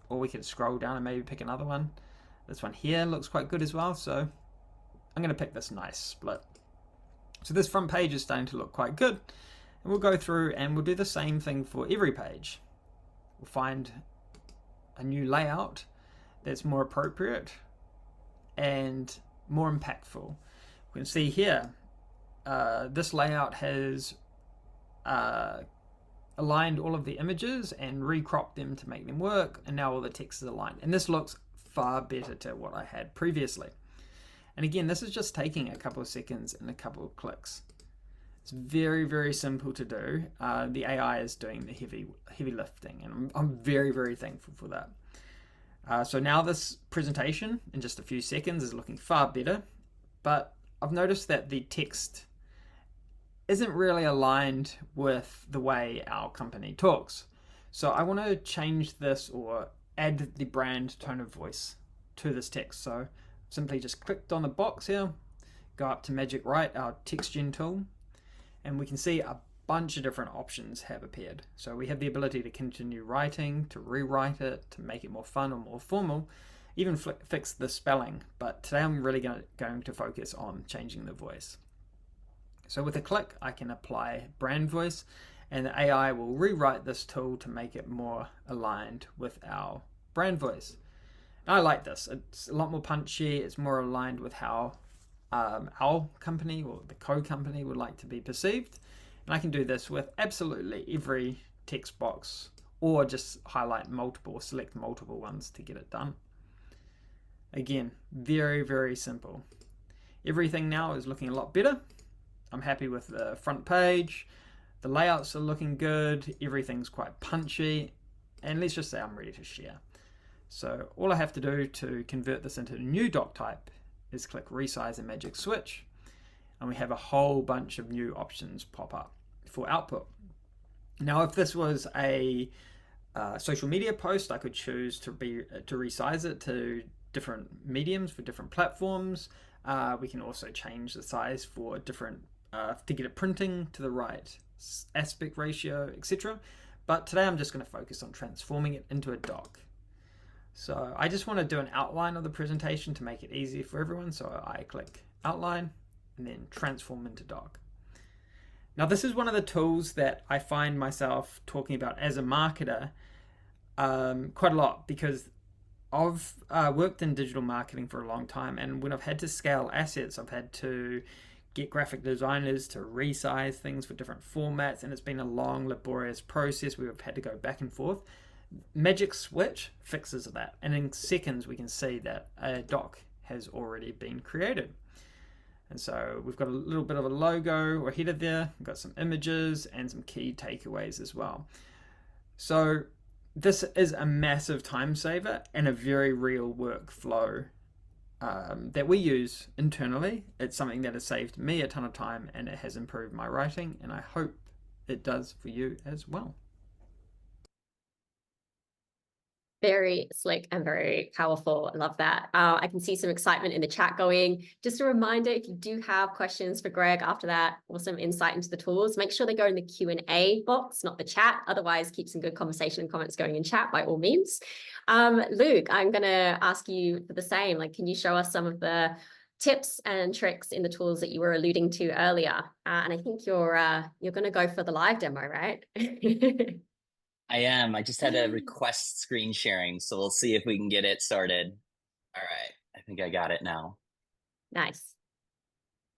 or we could scroll down and maybe pick another one. This one here looks quite good as well, so I'm going to pick this nice split. So this front page is starting to look quite good, and we'll go through and we'll do the same thing for every page. We'll find a new layout that's more appropriate and more impactful. We can see here, this layout has aligned all of the images and recropped them to make them work, and now all the text is aligned. And this looks far better to what I had previously. And again, this is just taking a couple of seconds and a couple of clicks. It's very, very simple to do. The AI is doing the heavy lifting, and I'm very, very thankful for that. So now this presentation in just a few seconds is looking far better, but I've noticed that the text isn't really aligned with the way our company talks. So I want to change this or add the brand tone of voice to this text. So simply just clicked on the box here, go up to Magic Write, our text gen tool, and we can see a bunch of different options have appeared. So we have the ability to continue writing, to rewrite it, to make it more fun or more formal, even fix the spelling. But today I'm really going to focus on changing the voice. So with a click, I can apply brand voice, and the AI will rewrite this tool to make it more aligned with our brand voice. And I like this. It's a lot more punchy. It's more aligned with how our company or the co-company would like to be perceived. And I can do this with absolutely every text box, or just highlight multiple, select multiple ones to get it done. Again, very, very simple. Everything now is looking a lot better. I'm happy with the front page, The layouts are looking good, everything's quite punchy, and let's just say I'm ready to share. So all I have to do to convert this into a new doc type is click resize and magic switch, and we have a whole bunch of new options pop up for output. Now, if this was a social media post, I could choose to resize it to different mediums for different platforms. We can also change the size for different to get it printing to the right aspect ratio, etc. But today I'm just going to focus on transforming it into a doc. So I just want to do an outline of the presentation to make it easier for everyone. So I click outline and then transform into doc. Now this is one of the tools that I find myself talking about as a marketer quite a lot, because I've worked in digital marketing for a long time, and when I've had to scale assets, I've had to get graphic designers to resize things for different formats, and it's been a long, laborious process where we've had to go back and forth. Magic Switch fixes that, and in seconds we can see that a doc has already been created. And so we've got a little bit of a logo or header there, we've got some images and some key takeaways as well. So this is a massive time saver and a very real workflow that we use internally. It's something that has saved me a ton of time, and it has improved my writing, and I hope it does for you as well. Very slick and very powerful. I love that. I can see some excitement in the chat going. Just a reminder, if you do have questions for Greg after that, or some insight into the tools, make sure they go in the Q&A box, not the chat. Otherwise, keep some good conversation and comments going in chat by all means. Luke, I'm going to ask you for the same. Like, can you show us some of the tips and tricks in the tools that you were alluding to earlier? And I think you're going to go for the live demo, right? I am. I just had to request screen sharing, so we'll see if we can get it started. All right. I think I got it now. Nice.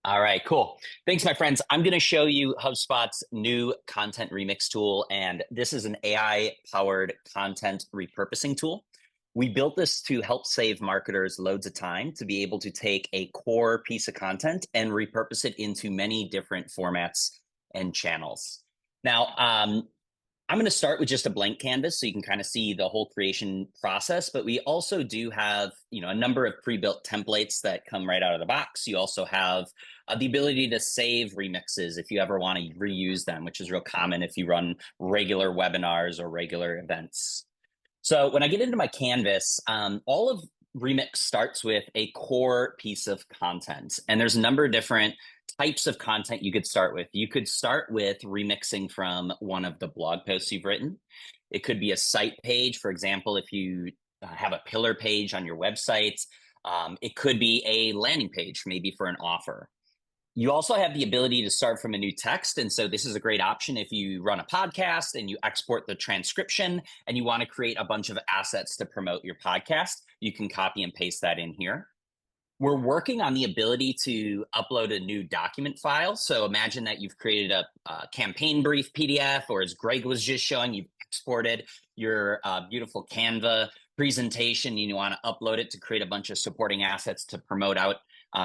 All right, cool. Thanks, my friends. I'm going to show you HubSpot's new content remix tool, and this is an AI-powered content repurposing tool. We built this to help save marketers loads of time to be able to take a core piece of content and repurpose it into many different formats and channels. Now, I'm going to start with just a blank canvas so you can kind of see the whole creation process, but we also do have, a number of pre-built templates that come right out of the box. You also have the ability to save remixes if you ever want to reuse them, which is real common if you run regular webinars or regular events. So when I get into my canvas, all of Remix starts with a core piece of content, and there's a number of different types of content you could start with. You could start with remixing from one of the blog posts you've written. It could be a site page. For example, if you have a pillar page on your website, it could be a landing page, maybe for an offer. You also have the ability to start from a new text. And so this is a great option if you run a podcast and you export the transcription and you want to create a bunch of assets to promote your podcast. You can copy and paste that in here. We're working on the ability to upload a new document file. So imagine that you've created a campaign brief PDF, or as Greg was just showing, you've exported your beautiful Canva presentation. You want to upload it to create a bunch of supporting assets to promote out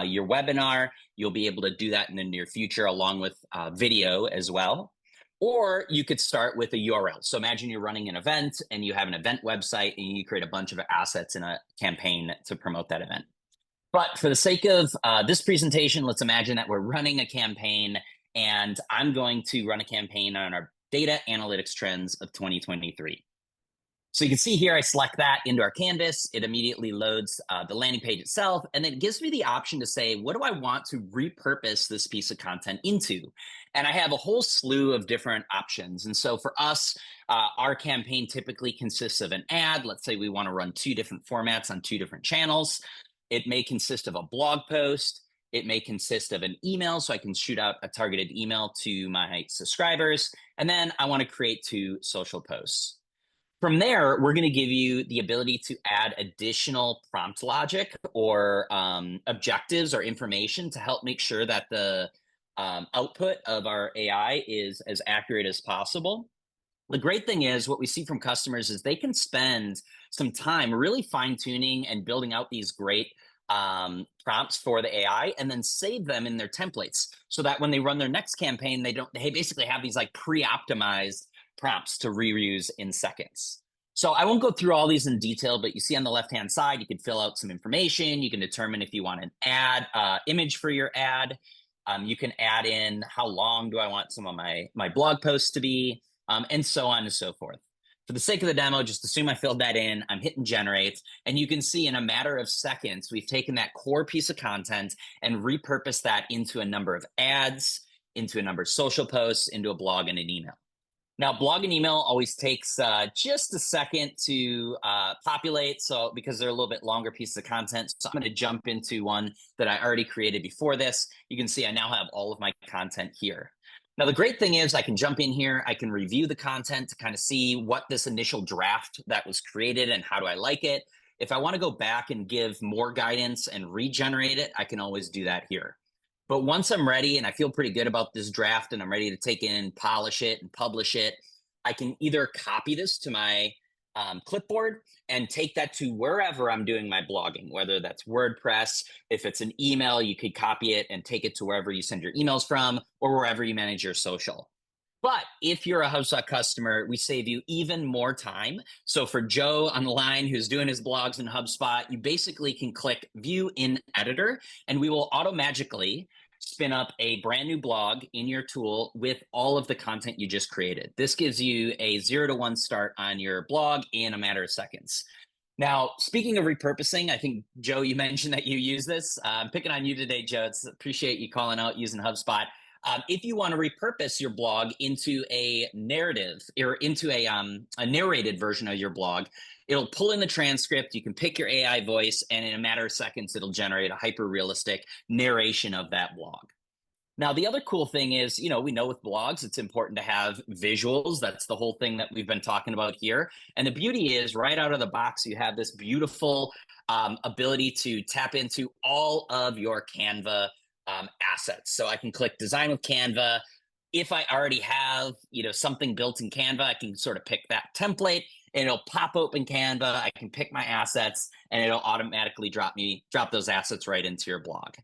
your webinar. You'll be able to do that in the near future along with video as well. Or you could start with a URL. So imagine you're running an event and you have an event website and you create a bunch of assets in a campaign to promote that event. But for the sake of this presentation, let's imagine that we're running a campaign, and I'm going to run a campaign on our data analytics trends of 2023. So you can see here, I select that into our canvas. It immediately loads the landing page itself, and then it gives me the option to say, what do I want to repurpose this piece of content into? And I have a whole slew of different options. And so for us, our campaign typically consists of an ad. Let's say we want to run 2 different formats on 2 different channels. It may consist of a blog post. It may consist of an email, so I can shoot out a targeted email to my subscribers. And then I want to create 2 social posts. From there, we're going to give you the ability to add additional prompt logic or objectives or information to help make sure that the output of our AI is as accurate as possible. The great thing is what we see from customers is they can spend some time really fine-tuning and building out these great prompts for the AI and then save them in their templates so that when they run their next campaign, they basically have these like pre-optimized prompts to reuse in seconds. So I won't go through all these in detail, but you see on the left-hand side, you can fill out some information. You can determine if you want an ad image for your ad. You can add in how long do I want some of my blog posts to be, and so on and so forth. For the sake of the demo, just assume I filled that in. I'm hitting generate, and you can see in a matter of seconds, we've taken that core piece of content and repurposed that into a number of ads, into a number of social posts, into a blog and an email. Now, blog and email always takes just a second to populate, so because they're a little bit longer pieces of content. So I'm going to jump into one that I already created before this. You can see I now have all of my content here. Now, the great thing is I can jump in here. I can review the content to kind of see what this initial draft that was created and how do I like it. If I want to go back and give more guidance and regenerate it, I can always do that here. But once I'm ready and I feel pretty good about this draft and I'm ready to take it and polish it and publish it, I can either copy this to my clipboard and take that to wherever I'm doing my blogging, whether that's WordPress. If it's an email, you could copy it and take it to wherever you send your emails from or wherever you manage your social. But if you're a HubSpot customer, we save you even more time. So for Joe on the line who's doing his blogs in HubSpot, you basically can click View in Editor, and we will auto-magically spin up a brand new blog in your tool with all of the content you just created. This gives you a 0 to 1 start on your blog in a matter of seconds. Now, speaking of repurposing, I think, Joe, you mentioned that you use this. I'm picking on you today, Joe. Appreciate you calling out using HubSpot. If you want to repurpose your blog into a narrative or into a narrated version of your blog, it'll pull in the transcript. You can pick your AI voice, and in a matter of seconds, it'll generate a hyper-realistic narration of that blog. Now, the other cool thing is, we know with blogs, it's important to have visuals. That's the whole thing that we've been talking about here. And the beauty is right out of the box, you have this beautiful ability to tap into all of your Canva assets. So I can click design with Canva. If I already have, something built in Canva, I can sort of pick that template and it'll pop open Canva. I can pick my assets and it'll automatically drop those assets right into your blog.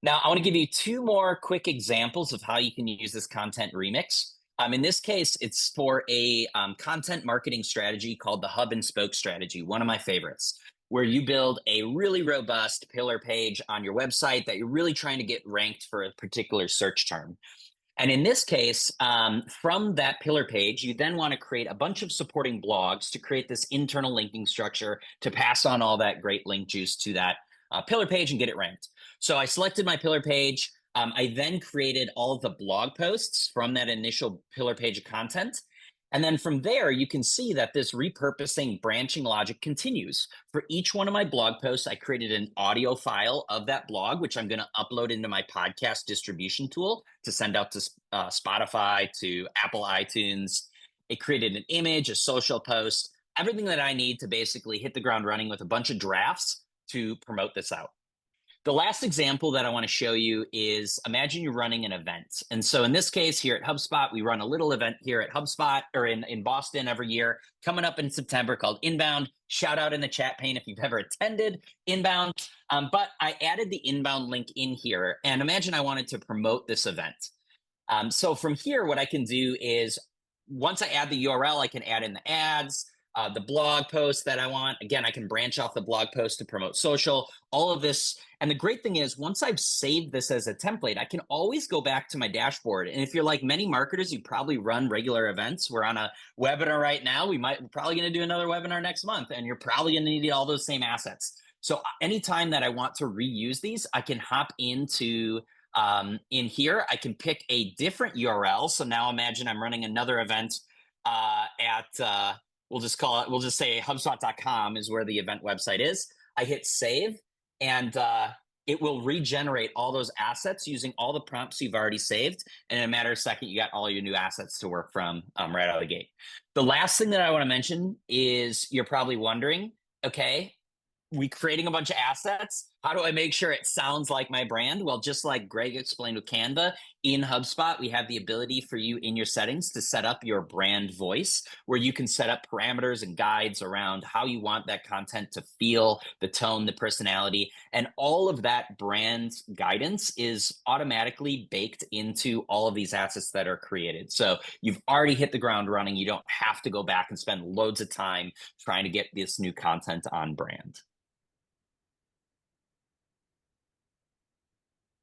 Now, I want to give you 2 more quick examples of how you can use this content remix. In this case, it's for a content marketing strategy called the hub and spoke strategy, one of my favorites, where you build a really robust pillar page on your website that you're really trying to get ranked for a particular search term. And in this case, from that pillar page, you then want to create a bunch of supporting blogs to create this internal linking structure to pass on all that great link juice to that pillar page and get it ranked. So I selected my pillar page. I then created all of the blog posts from that initial pillar page of content. And then from there, you can see that this repurposing branching logic continues. For each one of my blog posts, I created an audio file of that blog, which I'm going to upload into my podcast distribution tool to send out to Spotify, to Apple iTunes. It created an image, a social post, everything that I need to basically hit the ground running with a bunch of drafts to promote this out. The last example that I want to show you is imagine you're running an event. And so in this case here at HubSpot, we run a little event here at HubSpot or in Boston every year, coming up in September called Inbound. Shout out in the chat pane if you've ever attended Inbound. But I added the Inbound link in here and imagine I wanted to promote this event. So from here, what I can do is once I add the URL, I can add in the ads, the blog post that I want. Again, I can branch off the blog post to promote social, all of this. And the great thing is once I've saved this as a template, I can always go back to my dashboard. And if you're like many marketers, you probably run regular events. We're on a webinar right now. We're probably going to do another webinar next month, and you're probably going to need all those same assets. So anytime that I want to reuse these, I can hop into in here. I can pick a different URL. So now imagine I'm running another event at we'll just say HubSpot.com is where the event website is. I hit save and it will regenerate all those assets using all the prompts you've already saved. And in a matter of seconds, you got all your new assets to work from right out of the gate. The last thing that I want to mention is you're probably wondering, okay, we creating a bunch of assets. How do I make sure it sounds like my brand? Well, just like Greg explained with Canva, in HubSpot, we have the ability for you in your settings to set up your brand voice, where you can set up parameters and guides around how you want that content to feel, the tone, the personality, and all of that brand guidance is automatically baked into all of these assets that are created. So you've already hit the ground running. You don't have to go back and spend loads of time trying to get this new content on brand.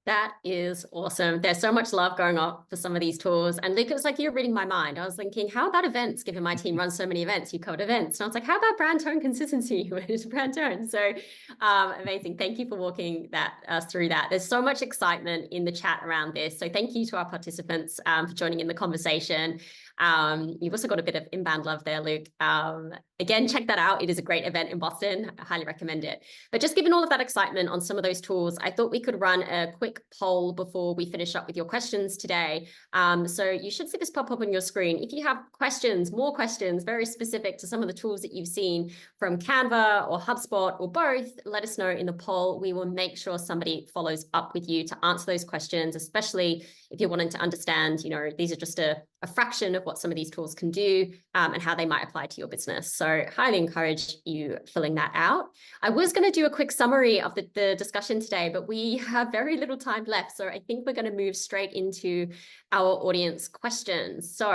That is awesome. There's so much love going on for some of these tools. And Luke, it was like you're reading my mind. I was thinking, how about events? Given my team runs so many events, you covered events. And I was like, how about brand tone consistency? Where's brand tone? So amazing. Thank you for walking us through that. There's so much excitement in the chat around this. So thank you to our participants for joining in the conversation. You've also got a bit of inbound love there, Luke. Again, check that out. It is a great event in Boston. I highly recommend it. But just given all of that excitement on some of those tools, I thought we could run a quick poll before we finish up with your questions today. So you should see this pop up on your screen. If you have questions, more questions, very specific to some of the tools that you've seen from Canva or HubSpot or both, let us know in the poll. We will make sure somebody follows up with you to answer those questions, especially if you're wanting to understand, these are just a fraction of what some of these tools can do and how they might apply to your business. So highly encourage you filling that out. I was going to do a quick summary of the discussion today, but we have very little time left. So I think we're going to move straight into our audience questions. So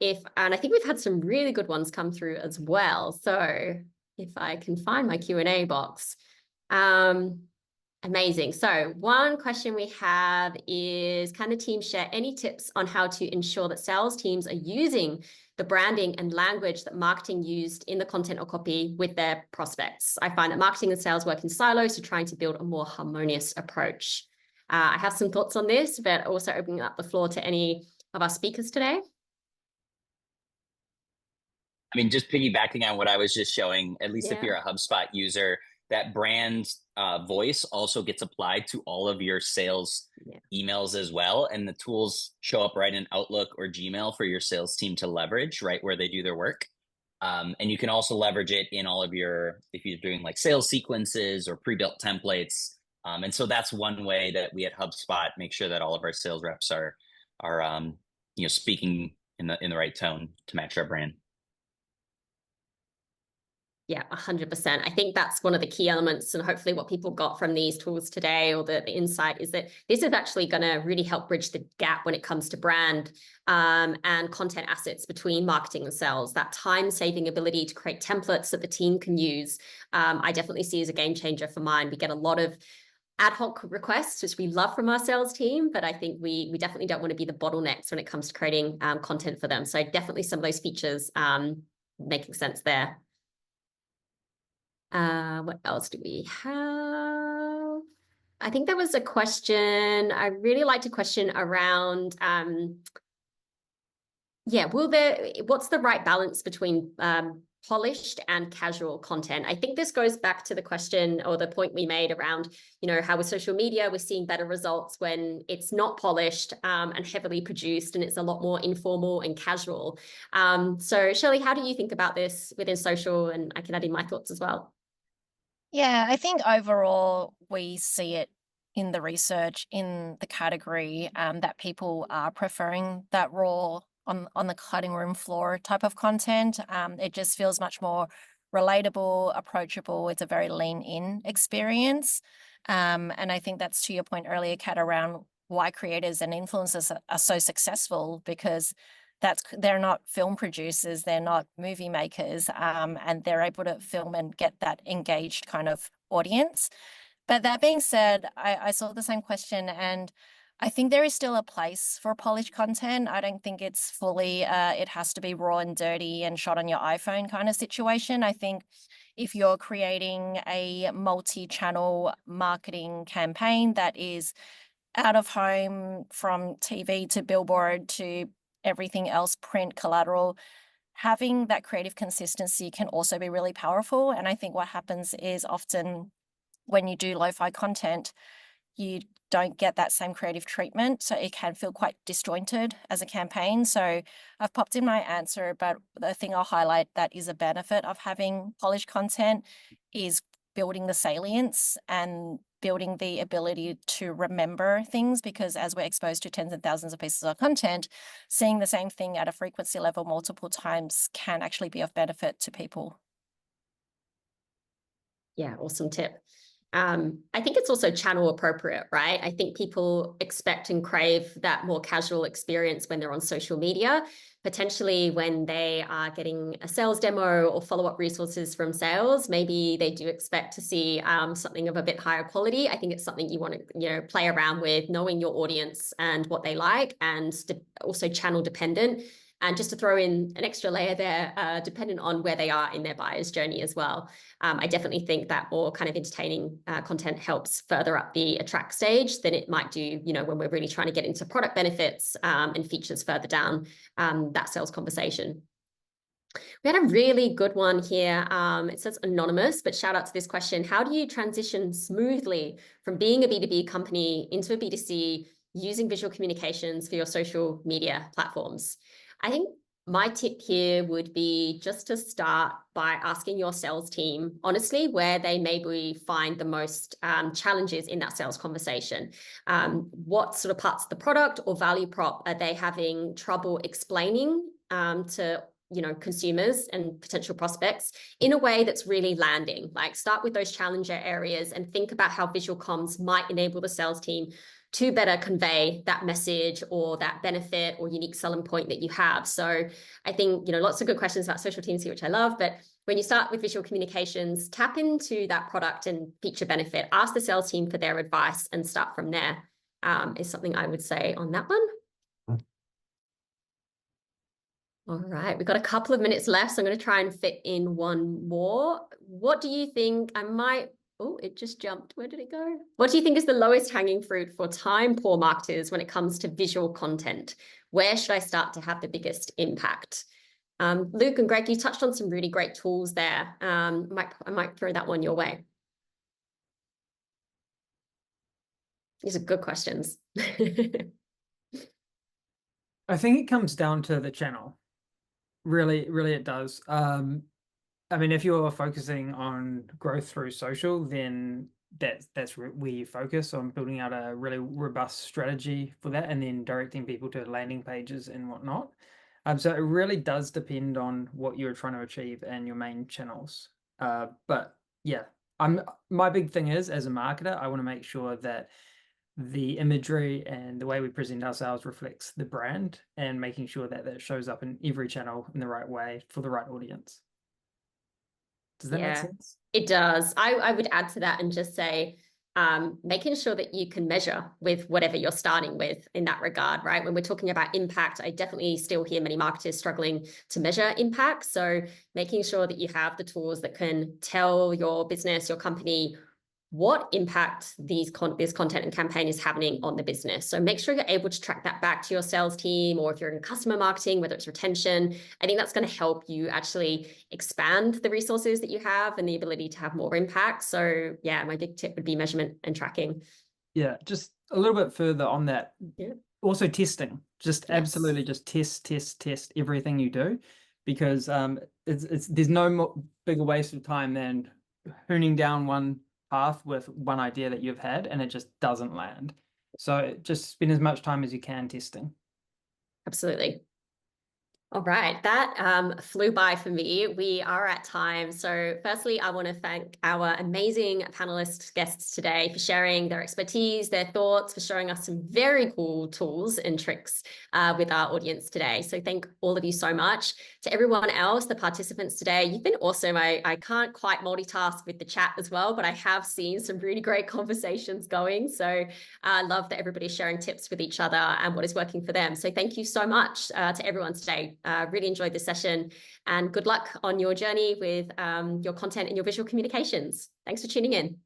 and I think we've had some really good ones come through as well. So if I can find my Q&A box. Amazing. So one question we have is, can the team share any tips on how to ensure that sales teams are using the branding and language that marketing used in the content or copy with their prospects? I find that marketing and sales work in silos, so trying to build a more harmonious approach. I have some thoughts on this, but also opening up the floor to any of our speakers today. I mean, just piggybacking on what I was just showing, at least if you're a HubSpot user, that brand voice also gets applied to all of your sales emails as well. And the tools show up right in Outlook or Gmail for your sales team to leverage right where they do their work. And you can also leverage it in all of if you're doing like sales sequences or pre-built templates. And so that's one way that we at HubSpot make sure that all of our sales reps are speaking in the right tone to match our brand. Yeah, 100%. I think that's one of the key elements, and hopefully what people got from these tools today, or the insight, is that this is actually going to really help bridge the gap when it comes to brand and content assets between marketing and sales. That time-saving ability to create templates that the team can use, I definitely see as a game changer for mine. We get a lot of ad hoc requests, which we love from our sales team, but I think we definitely don't want to be the bottlenecks when it comes to creating content for them. So definitely some of those features making sense there. What else do we have? I think there was a question. I really liked a question around, what's the right balance between polished and casual content? I think this goes back to the question or the point we made around, how with social media, we're seeing better results when it's not polished and heavily produced, and it's a lot more informal and casual. So Shirley, how do you think about this within social? And I can add in my thoughts as well. Yeah, I think overall we see it in the research in the category that people are preferring that raw on the cutting room floor type of content. It just feels much more relatable, approachable. It's a very lean in experience. And I think that's to your point earlier, Kat, around why creators and influencers are so successful, because they're not film producers, they're not movie makers, and they're able to film and get that engaged kind of audience. But that being said, I saw the same question, and I think there is still a place for polished content. I don't think it's fully, it has to be raw and dirty and shot on your iPhone kind of situation. I think if you're creating a multi-channel marketing campaign that is out of home, from TV to billboard to everything else, print, collateral, having that creative consistency can also be really powerful. And I think what happens is often when you do lo-fi content, you don't get that same creative treatment. So it can feel quite disjointed as a campaign. So I've popped in my answer, but the thing I'll highlight that is a benefit of having polished content is building the salience and building the ability to remember things, because as we're exposed to tens and thousands of pieces of content, seeing the same thing at a frequency level multiple times can actually be of benefit to people. Yeah, awesome tip. I think it's also channel appropriate, right? I think people expect and crave that more casual experience when they're on social media, potentially when they are getting a sales demo or follow-up resources from sales. Maybe they do expect to see something of a bit higher quality. I think it's something you want to, play around with, knowing your audience and what they like, and also channel dependent. And just to throw in an extra layer there, dependent on where they are in their buyer's journey as well. I definitely think that more kind of entertaining content helps further up the attract stage than it might do, when we're really trying to get into product benefits and features further down that sales conversation. We had a really good one here. It says anonymous, but shout out to this question. How do you transition smoothly from being a B2B company into a B2C using visual communications for your social media platforms? I think my tip here would be just to start by asking your sales team, honestly, where they maybe find the most challenges in that sales conversation. What sort of parts of the product or value prop are they having trouble explaining to consumers and potential prospects in a way that's really landing? Like, start with those challenger areas and think about how visual comms might enable the sales team to better convey that message or that benefit or unique selling point that you have. So I think, lots of good questions about social teams here, which I love. But when you start with visual communications, tap into that product and feature benefit, ask the sales team for their advice and start from there, is something I would say on that one. All right, we've got a couple of minutes left, so I'm going to try and fit in one more. What do you think? Oh, it just jumped. Where did it go? What do you think is the lowest hanging fruit for time-poor marketers when it comes to visual content? Where should I start to have the biggest impact? Luke and Greg, you touched on some really great tools there. I might throw that one your way. These are good questions. I think it comes down to the channel. Really, really it does. I mean, if you're focusing on growth through social, then that's where you focus on building out a really robust strategy for that, and then directing people to landing pages and whatnot. So it really does depend on what you're trying to achieve and your main channels. But yeah, my big thing is, as a marketer, I want to make sure that the imagery and the way we present ourselves reflects the brand, and making sure that that shows up in every channel in the right way for the right audience. Does that make sense? It does. I would add to that and just say, making sure that you can measure with whatever you're starting with in that regard, right? When we're talking about impact, I definitely still hear many marketers struggling to measure impact. So making sure that you have the tools that can tell your business, your company, what impact this content and campaign is having on the business. So make sure you're able to track that back to your sales team, or if you're in customer marketing, whether it's retention. I think that's going to help you actually expand the resources that you have and the ability to have more impact. So yeah, my big tip would be measurement and tracking. Yeah, just a little bit further on that. Yeah. Also testing, just absolutely just test everything you do, because there's no more bigger waste of time than honing down one path with one idea that you've had and it just doesn't land. So just spend as much time as you can testing. Absolutely. All right, that flew by for me. We are at time. So firstly, I want to thank our amazing panelist guests today for sharing their expertise, their thoughts, for showing us some very cool tools and tricks with our audience today. So thank all of you so much. To everyone else, the participants today, you've been awesome. I can't quite multitask with the chat as well, but I have seen some really great conversations going. So I love that everybody's sharing tips with each other and what is working for them. So thank you so much to everyone today. Really enjoyed this session, and good luck on your journey with your content and your visual communications. Thanks for tuning in.